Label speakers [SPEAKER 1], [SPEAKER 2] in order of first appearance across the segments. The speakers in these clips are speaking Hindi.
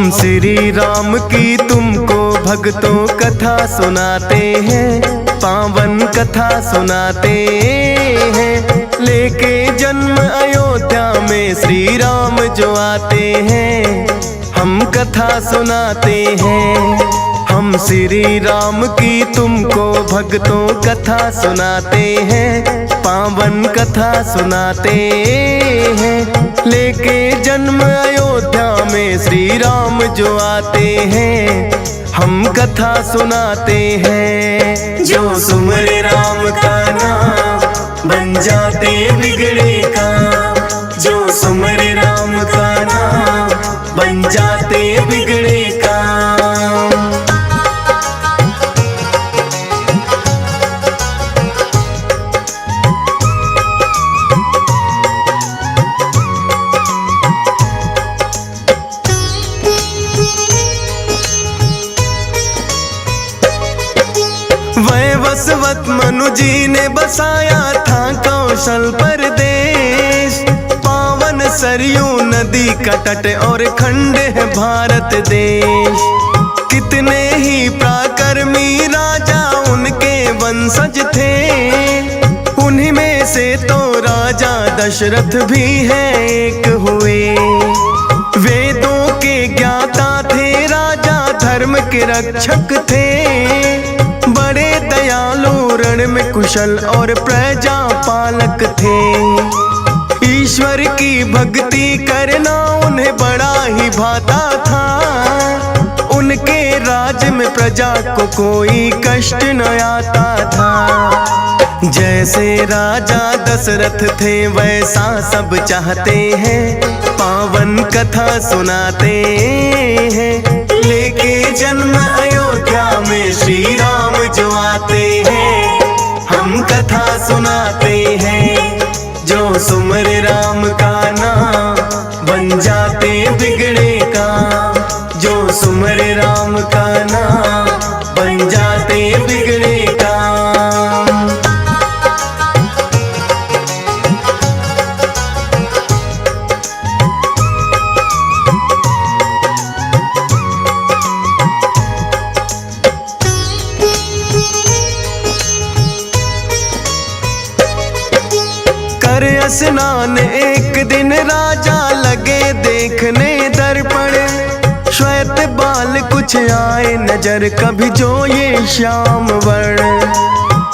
[SPEAKER 1] हम श्री राम की तुमको भक्तों कथा सुनाते हैं, पावन कथा सुनाते हैं। लेके जन्म अयोध्या में श्री राम जो आते हैं, हम कथा सुनाते हैं। हम श्री राम की तुमको भक्तों कथा सुनाते हैं, पावन कथा सुनाते हैं। लेके जन्म अयोध्या में श्री राम जो आते हैं, हम कथा सुनाते हैं। जो सुमरे राम का नाम बन जाते बिगड़े काम, जो सुमरे राम का नाम बन जाते बिगड़े काम। वैवस्वत मनु जी ने बसाया था कौशल प्रदेश। पावन सरयू नदी का तट और खंड है भारत देश। कितने ही पराक्रमी राजा उनके वंशज थे, उन्हीं में से तो राजा दशरथ भी है एक हुए। वेदों के ज्ञाता थे, राजा धर्म के रक्षक थे। बड़े दयालु, रण में कुशल और प्रजा पालक थे। ईश्वर की भक्ति करना उन्हें बड़ा ही भाता था। उनके राज में प्रजा को कोई कष्ट न आता था। जैसे राजा दशरथ थे वैसा सब चाहते हैं, पावन कथा सुनाते हैं। लेके जन्म अयोध्या में श्री राम जो आते हैं, हम कथा सुनाते हैं। जो सुमरे राम का नाम बन जाते बिगड़े काम, जो सुमरे राम का नाम बन जाते बिगड़े काम। कर स्नान एक दिन राजा लगे देखने दर्पण। श्वेत बाल कुछ आए नजर कभी जो ये श्याम वर्ण।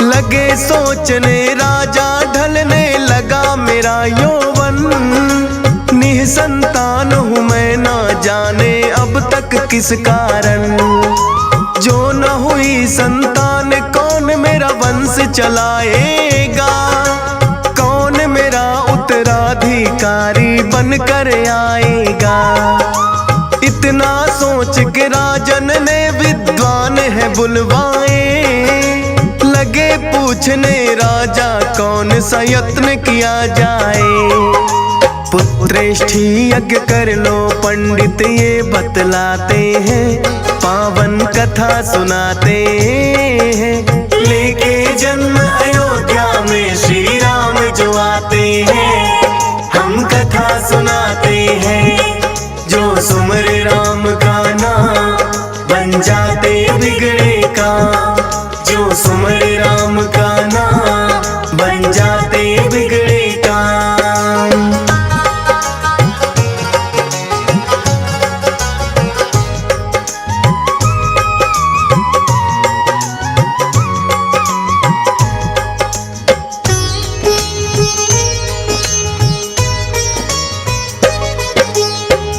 [SPEAKER 1] लगे सोचने राजा ढलने लगा मेरा यौवन। निसंतान हूँ मैं ना जाने अब तक किस कारण। जो न हुई संतान कौन मेरा वंश चलाएगा, मेरा उत्तराधिकारी बनकर आएगा। इतना सोच के राजन ने विद्वान है बुलवाए। लगे पूछने राजा कौन सा यत्न किया जाए। पुत्रेष्ठी यज्ञ कर लो पंडित ये बतलाते हैं, पावन कथा सुनाते हैं। लेके जन्म अयोध्या में श्री राम जो आते हैं, हम कथा सुनाते हैं। जो सुमरे राम का नाम बन जाते बिगड़े काम, जो सुमरे राम का नाम बन जाते बिगड़े काम।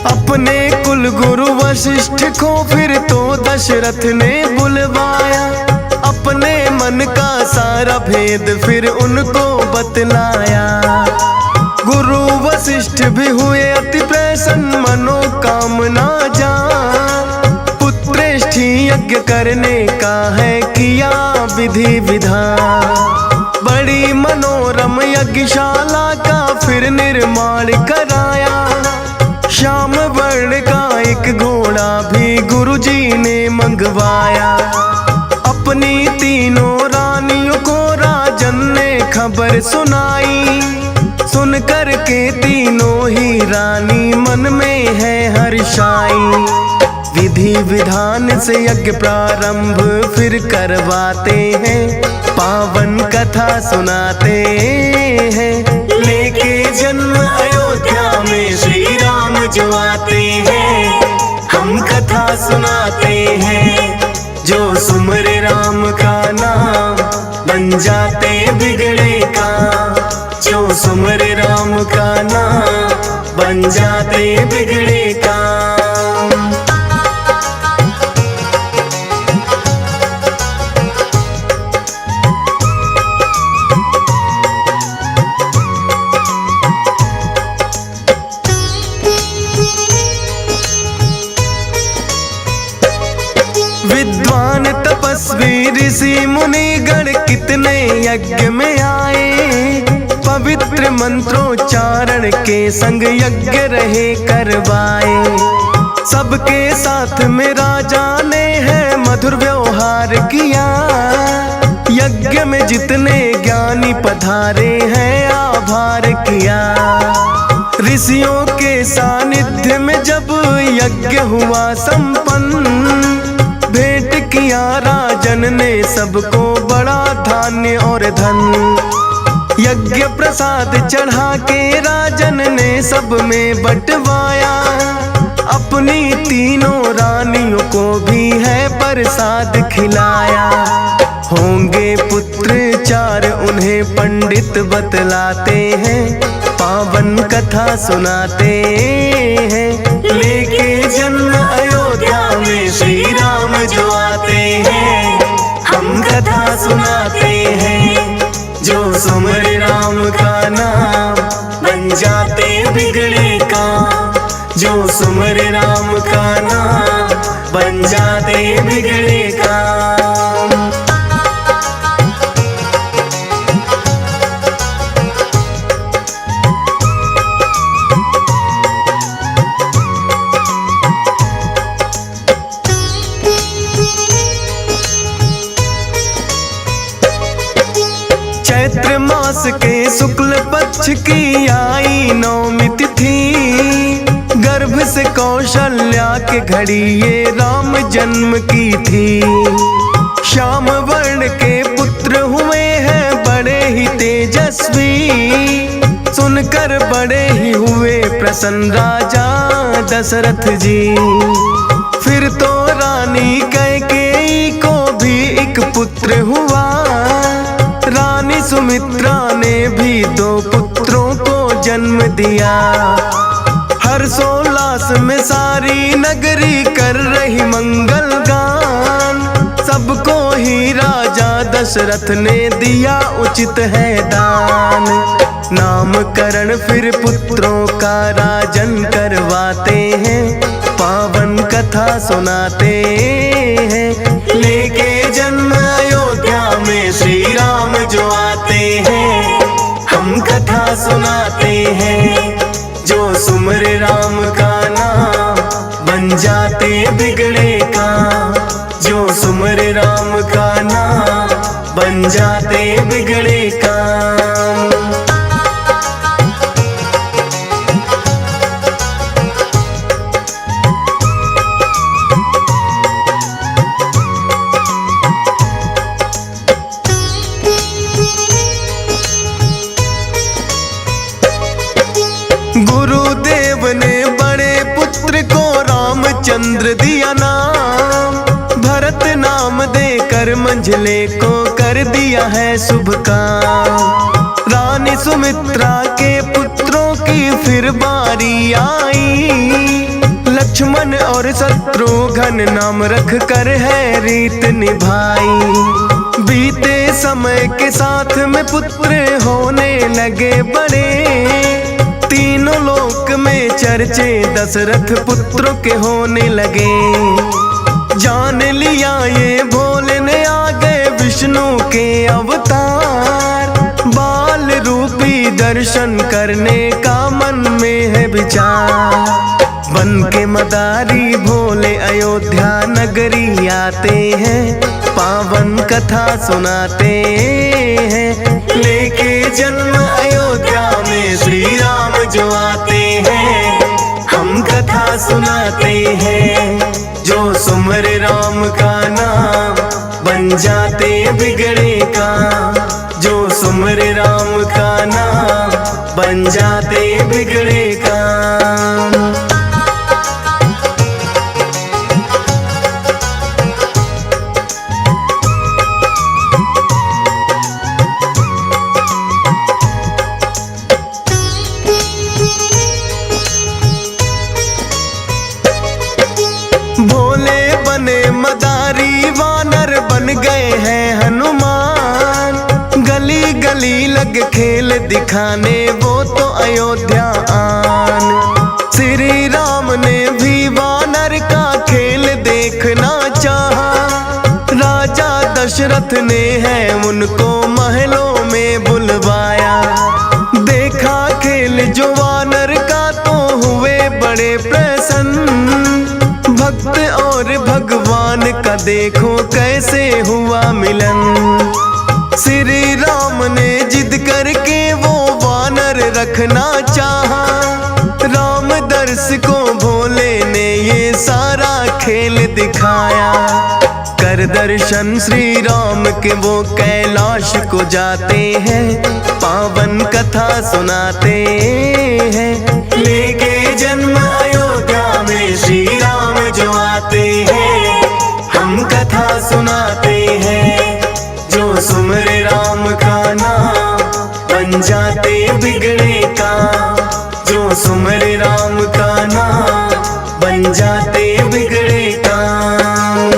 [SPEAKER 1] अपने कुल गुरु वशिष्ठ को फिर तो दशरथ ने बुलवाया। अपने मन का सारा भेद फिर उनको बतलाया। गुरु वशिष्ठ भी हुए अति प्रसन्न, मनोकामना जा। पुत्रेष्ठी यज्ञ करने का है किया विधि विधान। बड़ी मनोरम यज्ञशाला का फिर निर्माण कराया। श्याम वर्ण का एक घोड़ा भी गुरुजी ने मंगवाया। अपनी तीनों रानियों को राजन ने खबर सुनाई। सुन कर के तीनों ही रानी मन में है हर्षाई। विधि विधान से यज्ञ प्रारंभ फिर करवाते हैं, पावन कथा सुनाते हैं। लेके जन्म अयोध्या में श्री राम जो आते हैं, हम कथा सुनाते हैं। जो सुमरे राम का नाम बन जाते बिगड़े काम, जो सुमरे राम का नाम बन जाते बिगड़े काम। विद्वान तपस्वी ऋषि मुनिगण कितने यज्ञ में आए, पवित्र मंत्रोच्चारण के संग यज्ञ रहे करवाए। सबके साथ में राजा ने है मधुर व्यवहार किया, यज्ञ में जितने ज्ञानी पधारे हैं आभार किया। ऋषियों के सानिध्य में जब यज्ञ हुआ संपन्न, भेंट किया राजन ने सबको बड़ा धान्य और धन। यज्ञ प्रसाद चढ़ा के राजन ने सब में बंटवाया, अपनी तीनों रानियों को भी है प्रसाद खिलाया। होंगे पुत्र चार उन्हें पंडित बतलाते हैं, पावन कथा सुनाते हैं। लेके जन्म अयोध्या में श्री राम जो आते हैं, हम कथा सुनाते हैं। जो सुमरे राम का नाम बन जाते बिगड़े काम, जो सुमरे राम का नाम बन जाते बिगड़े काम। चैत्र मास के शुक्ल पक्ष की आई नवमी तिथि, गर्भ से कौशल्या के घड़ी ये राम जन्म की थी। श्याम वर्ण के पुत्र हुए हैं बड़े ही तेजस्वी, सुनकर बड़े ही हुए प्रसन्न राजा दशरथ जी। फिर तो रानी कैकेयी को भी एक पुत्र हुआ, रानी सुमित्रा ने भी दो पुत्रों को जन्म दिया। हर्षोल्लास में सारी नगरी कर रही मंगल गान, सबको ही राजा दशरथ ने दिया उचित है दान। नामकरण फिर पुत्रों का राजन करवाते हैं, पावन कथा सुनाते हैं। लेके जन्म अयोध्या में श्री राम जो आते हैं, हम कथा सुनाते हैं। जो सुमरे राम का नाम बन जाते बिगड़े काम, जो सुमरे राम का नाम बन जाते बिगड़े काम। गुरुदेव ने बड़े पुत्र को रामचंद्र दिया नाम, भरत नाम देकर मंझले को कर दिया है शुभ काम। रानी सुमित्रा के पुत्रों की फिर बारी आई, लक्ष्मण और शत्रुघ्न नाम रख कर है रीत निभाई। बीते समय के साथ में पुत्र होने लगे बड़े, तीनों लोक में चर्चे दशरथ पुत्रों के होने लगे। जान लिया ये भोले ने आ गए विष्णु के अवतार, बाल रूपी दर्शन करने का मन में है विचार। बन के मदारी भोले अयोध्या नगरी आते हैं, पावन कथा सुनाते हैं। लेके जन्म अयोध्या में में श्री राम जो आते हैं, हम कथा सुनाते हैं। जो सुमर राम का नाम, बन जाते बिगड़े काम। जो सुमर राम का नाम, बन जाते बिगड़े काम। भोले बने मदारी, वानर बन गए हैं हनुमान। गली गली लग खेल दिखाने वो तो अयोध्या आन। श्री राम ने भी वानर का खेल देखना चाहा। राजा दशरथ ने है उनको महलों में बुलवाया। देखा खेल जो वानर का तो हुए बड़े प्रसन्न। भक्त और भगवान का देखो कैसे हुआ मिलन। श्री राम ने जिद करके वो वानर रखना चाहा। राम दर्श को भोले ने ये सारा खेल दिखाया। कर दर्शन श्री राम के वो कैलाश को जाते हैं। पावन कथा सुनाते हैं। लेके जन्म अयोध्या में श्री राम जो आते हैं, हम कथा सुनाते हैं। जो सुमर राम का नाम, बन जाते बिगड़े काम। जो सुमर राम का नाम, बन जाते बिगड़े काम।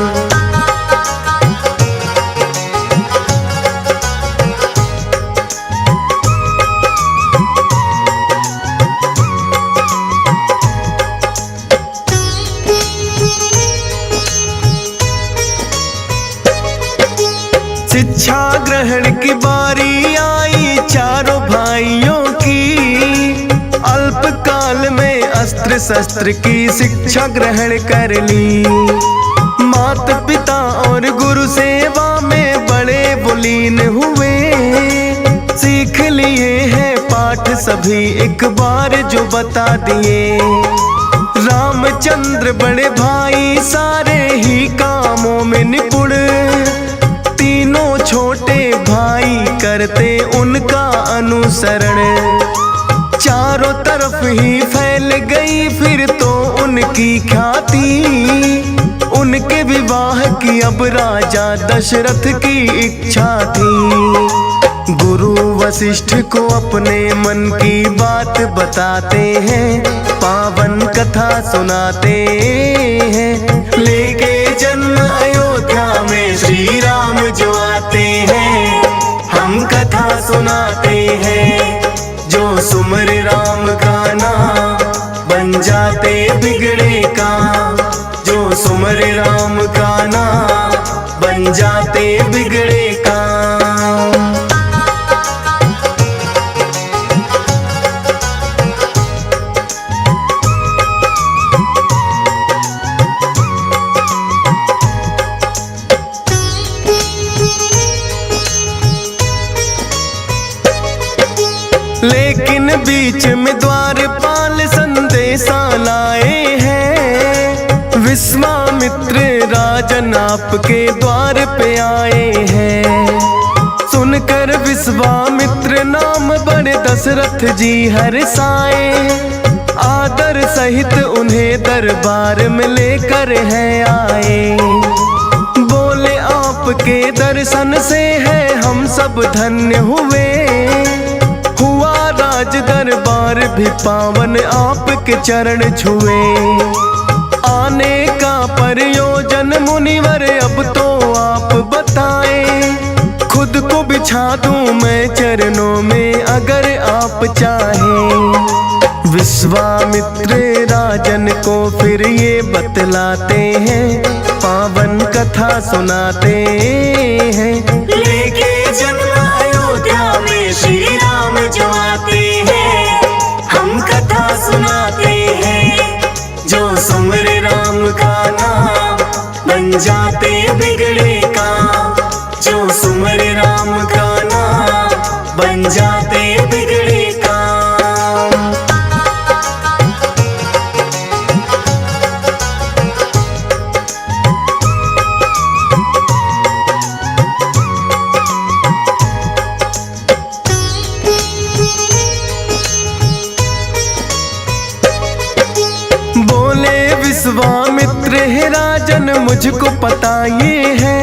[SPEAKER 1] शिक्षा ग्रहण की बारी आई चारों भाइयों की। अल्पकाल में अस्त्र शस्त्र की शिक्षा ग्रहण कर ली। माता पिता और गुरु सेवा में बड़े बुलीन हुए। सीख लिए हैं पाठ सभी एक बार जो बता दिए। रामचंद्र बड़े भाई सारे ही कामों में निपुण। तीनों छोटे भाई करते उनका अनुसरण। चारों तरफ ही फैल गई फिर तो उनकी ख्याति। उनके विवाह की अब राजा दशरथ की इच्छा थी। गुरु वशिष्ठ को अपने मन की बात बताते हैं। पावन कथा सुनाते हैं। लेके जन्म अयोध्या में श्री राम जो आते हैं, हम कथा सुनाते हैं। जो सुमर राम का नाम, बन जाते बिगड़े काम। जो सुमर राम का नाम, बन जाते बिगड़े काम। लेकिन बीच में द्वारपाल संदेशा लाए हैं। विश्वामित्र राजन आपके द्वार पे आए हैं। सुनकर विश्वामित्र नाम बड़े दशरथ जी हर्षाए। आदर सहित उन्हें दरबार में लेकर हैं आए। बोले आपके दर्शन से है हम सब धन्य हुए। हुआ राज दरबार भी पावन आपके चरण छुए। आने का प्रयोजन मुनिवर अब तो आप बताएं। खुद को बिछा दूं मैं चरणों में अगर आप चाहें। विश्वामित्र राजन को फिर ये बतलाते हैं। पावन कथा सुनाते हैं।
[SPEAKER 2] लेके जन्म अयोध्या में श्री राम जो आते हैं, हम कथा सुनाते हैं। जो सुमर राम का नाम, बन जाते बिगड़े काम। जो सुमर राम का नाम, बन जाते बिगड़े काम।
[SPEAKER 1] मुझको पता ये है,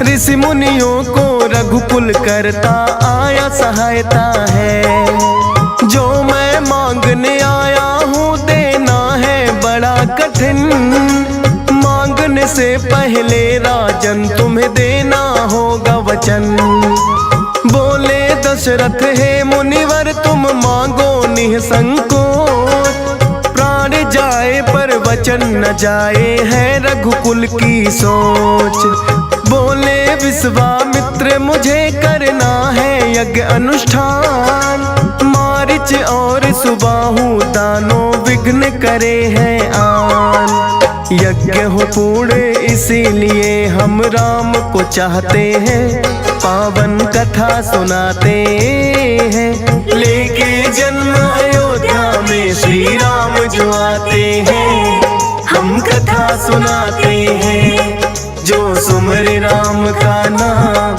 [SPEAKER 1] ऋषि मुनियों को रघुकुल करता आया सहायता है। जो मैं मांगने आया हूँ देना है बड़ा कठिन, मांगने से पहले राजन तुम्हें देना होगा वचन। बोले दशरथ हे मुनिवर तुम मांगो निसंकोच, प्राण जाए पर वचन न जाए है रघुकुल की सोच। बोले विश्वामित्र मुझे करना है यज्ञ अनुष्ठान, मारिच और सुबाहु दानों विघ्न करे हैं आन। यज्ञ हो पूर्ण इसीलिए हम राम को चाहते हैं, पावन कथा सुनाते हैं। लेके जन्म अयोध्या में श्री राम जो आते हैं, हम कथा सुनाते हैं। जो सुमरे राम का नाम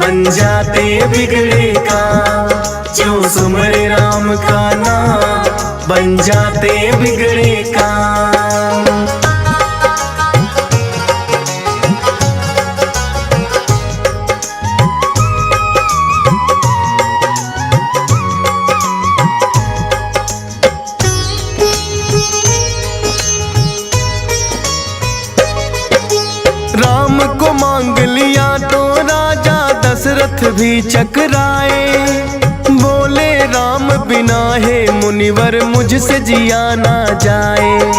[SPEAKER 1] बन जाते बिगड़े काम, जो सुमरे राम का नाम बन जाते बिगड़े काम। राम को मांग लिया तो राजा दशरथ भी चकराए। बोले राम बिना है मुनिवर मुझसे जिया ना जाए।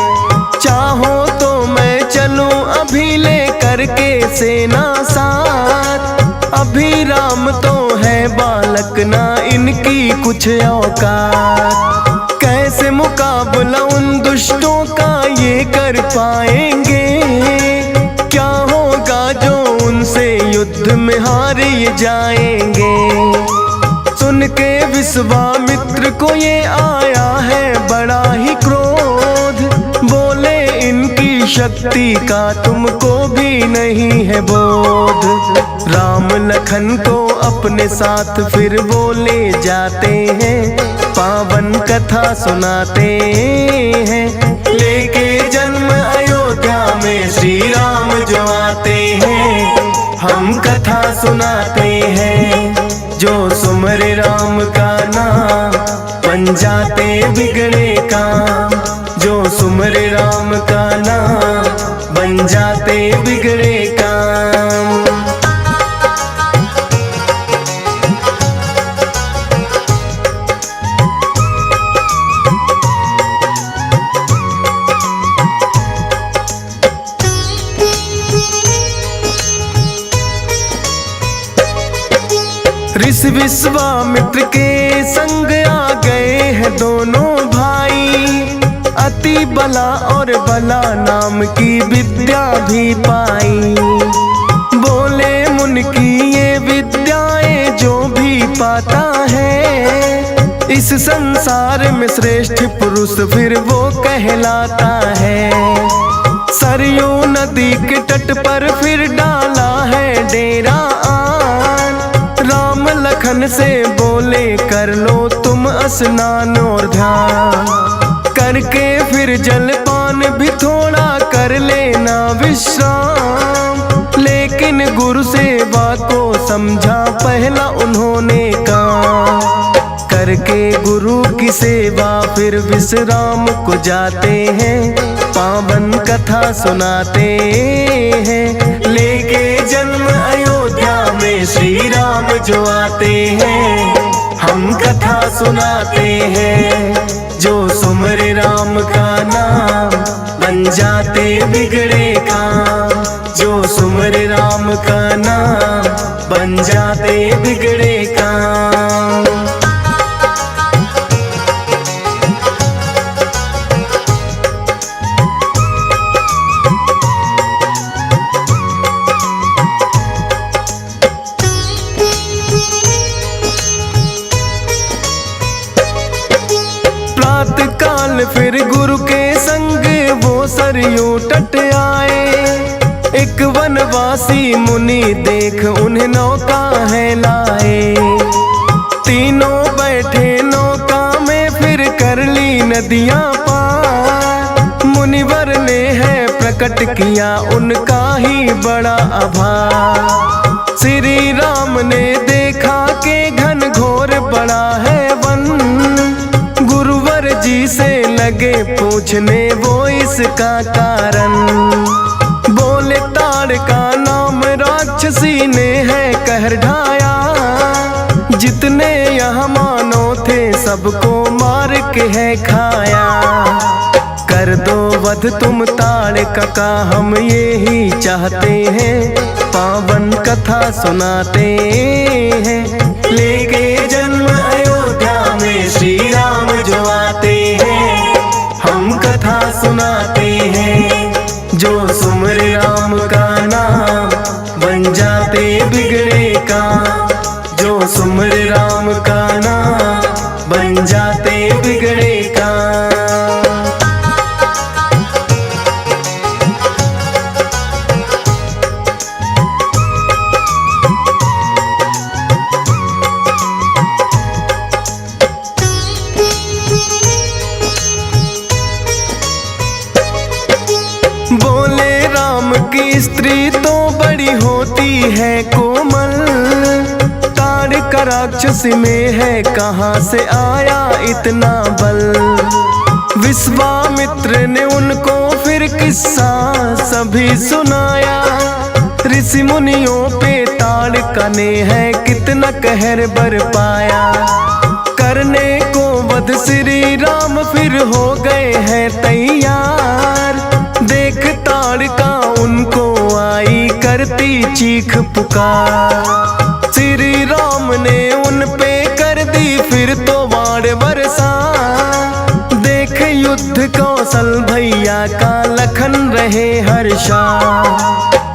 [SPEAKER 1] चाहो तो मैं चलूं अभी ले करके सेना साथ, अभी राम तो है बालक ना इनकी कुछ औकात। कैसे मुकाबला उन दुष्टों का ये कर पाएंगे, क्या होगा जो उनसे युद्ध में हार जाएंगे। सुन के विश्वामित्र को ये आया है बड़ा ही क्रोध, बोले इनकी शक्ति का तुमको भी नहीं है बोध। राम लखन को अपने साथ फिर वो ले जाते हैं, पावन कथा सुनाते हैं। लेके जन्म अयोध्या में श्री राम जो आते हैं, हम कथा सुनाते हैं। जो सुमरे राम का नाम बन जाते बिगड़े काम, जो सुमरे राम का नाम बन जाते बिगड़े काम। ऋषि विश्वामित्र के संग आ गए हैं दोनों भाई, अति बला और बला नाम की विद्या भी पाई। बोले मुन की ये विद्याएं जो भी पाता है, इस संसार में श्रेष्ठ पुरुष फिर वो कहलाता है। सरयू नदी के तट पर फिर डाला है डेरा आन, राम लखन से बोले कर लो तुम स्नान और ध्यान। करके फिर जलपान भी थोड़ा कर लेना विश्राम, लेकिन गुरु सेवा को समझा पहला उन्होंने काम। करके गुरु की सेवा फिर विश्राम को जाते हैं, पावन कथा सुनाते हैं। लेके जन्म अयोध्या में श्री राम जो आते हैं, हम कथा सुनाते हैं। जो सुमरे राम का नाम बन जाते बिगड़े काम, जो सुमरे राम का नाम बन जाते बिगड़े काम। काल फिर गुरु के संग वो सरयू तट आए। एक वनवासी मुनि देख उन्हें नौका है लाए। तीनों बैठे नौका में फिर कर ली नदियां पार, मुनिवर ने है प्रकट किया उनका ही बड़ा आभार। श्री राम ने देखा के घन घोर बड़ा है वन, गुरुवर जी से लगे पूछने वो इसका कारण। बोले ताड़ का नाम राक्षसी ने है कहर ढाया, जितने यहाँ मानो थे सबको मार के है खाया। कर दो वध तुम ताड़का का हम यही चाहते हैं, पावन कथा सुनाते हैं। लेके जन्म अयोध्या में श्री राम जो आते हैं, हम कथा सुनाते हैं। जो सुमर राम का नाम बन जाते बिगड़े काम, जो सुमर राम का नाम बन जाते बिगड़े काम। बोले राम की स्त्री तो बड़ी होती है कोमल, ताड़का राक्षस में है कहाँ से आया इतना बल। विश्वामित्र ने उनको फिर किस्सा सभी सुनाया, ऋषि मुनियों पे ताड़का ने है कितना कहर बरपाया। करने को वध श्री राम फिर हो गए हैं तैयार, देख ताड़का उनको आई करती चीख पुकार। श्री राम ने उन पे कर दी फिर तो वाड़ बरसा, देख युद्ध कौशल भैया का लखन रहे हर्षा।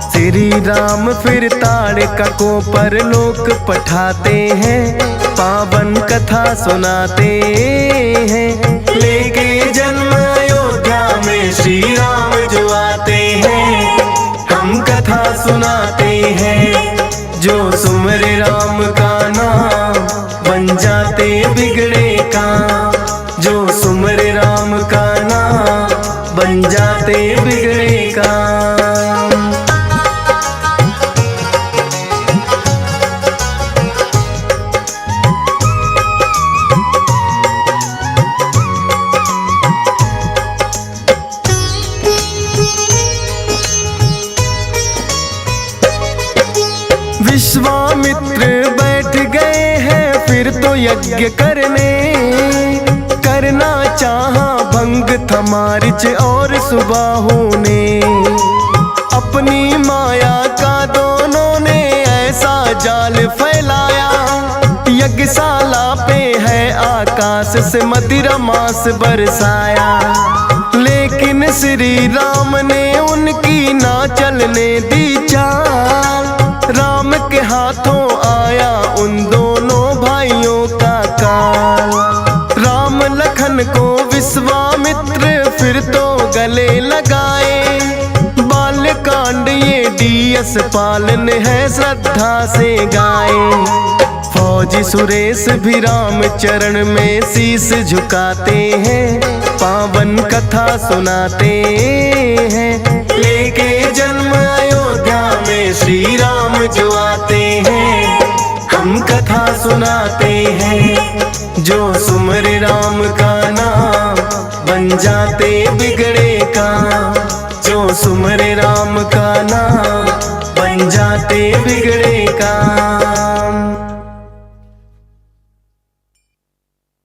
[SPEAKER 1] श्री राम फिर ताड़का को परलोक पठाते हैं, पावन कथा सुनाते हैं। लेके जन्म अयोध्या में श्री राम जो आते हैं, हम कथा सुनाते हैं। जो सुमर राम का नाम बन जाते बिगड़े काम, जो सुमर राम का नाम बन जाते बिगड़े काम। विश्वामित्र बैठ गए हैं फिर तो यज्ञ करने, करना चाहा भंग थमारिच और सुबाहु ने। अपनी माया का दोनों ने ऐसा जाल फैलाया, यज्ञशाला पे है आकाश से मदिरा मांस बरसाया। लेकिन श्री राम ने उनकी ना चलने दी चाल, राम के हाथों आया उन दोनों भाइयों का काल। राम लखन को विश्वामित्र फिर तो गले लगाए, बालकांड ये डीएस पालन है श्रद्धा से गाए। फौजी सुरेश भी राम चरण में शीश झुकाते हैं, पावन कथा सुनाते हैं। लेके जन्म अयोध्या में श्री राम जो आते हैं, हम कथा सुनाते हैं। जो सुमर राम का नाम बन जाते बिगड़े काम, जो सुमर राम का नाम बन जाते बिगड़े काम।